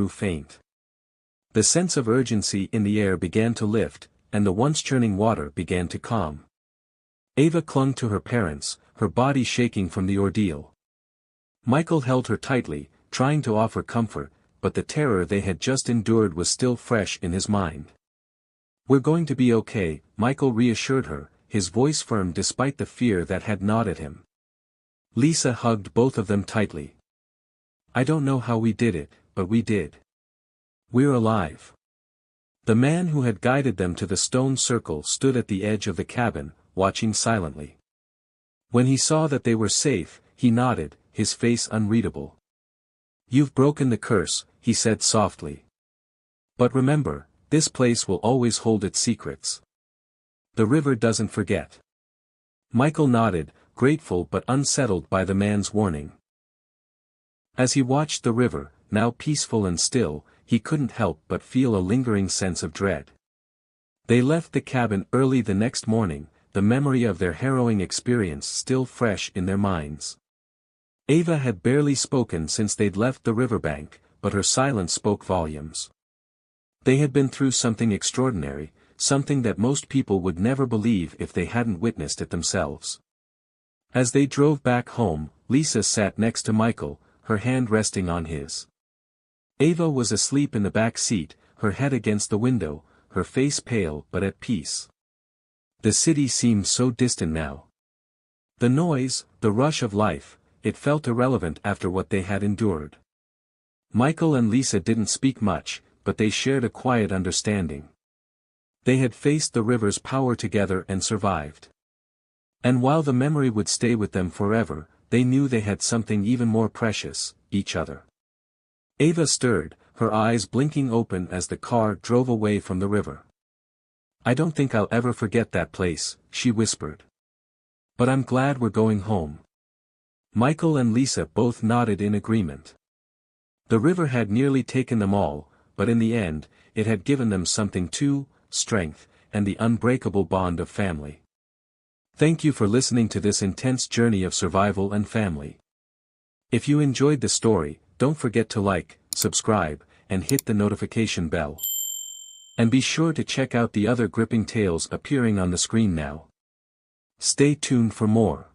grew faint. The sense of urgency in the air began to lift, and the once churning water began to calm. Ava clung to her parents, her body shaking from the ordeal. Michael held her tightly, trying to offer comfort, but the terror they had just endured was still fresh in his mind. "We're going to be okay," Michael reassured her, his voice firm despite the fear that had gnawed at him. Lisa hugged both of them tightly. "I don't know how we did it, but we did. We're alive." The man who had guided them to the stone circle stood at the edge of the cabin, watching silently. When he saw that they were safe, he nodded, his face unreadable. "You've broken the curse," he said softly. "But remember, this place will always hold its secrets. The river doesn't forget." Michael nodded, grateful but unsettled by the man's warning. As he watched the river, now peaceful and still, he couldn't help but feel a lingering sense of dread. They left the cabin early the next morning, the memory of their harrowing experience still fresh in their minds. Ava had barely spoken since they'd left the riverbank, but her silence spoke volumes. They had been through something extraordinary, something that most people would never believe if they hadn't witnessed it themselves. As they drove back home, Lisa sat next to Michael, her hand resting on his. Ava was asleep in the back seat, her head against the window, her face pale but at peace. The city seemed so distant now. The noise, the rush of life, it felt irrelevant after what they had endured. Michael and Lisa didn't speak much, but they shared a quiet understanding. They had faced the river's power together and survived. And while the memory would stay with them forever, they knew they had something even more precious, each other. Ava stirred, her eyes blinking open as the car drove away from the river. "I don't think I'll ever forget that place," she whispered. "But I'm glad we're going home." Michael and Lisa both nodded in agreement. The river had nearly taken them all, but in the end, it had given them something too: strength, and the unbreakable bond of family. Thank you for listening to this intense journey of survival and family. If you enjoyed the story, don't forget to like, subscribe, and hit the notification bell. And be sure to check out the other gripping tales appearing on the screen now. Stay tuned for more.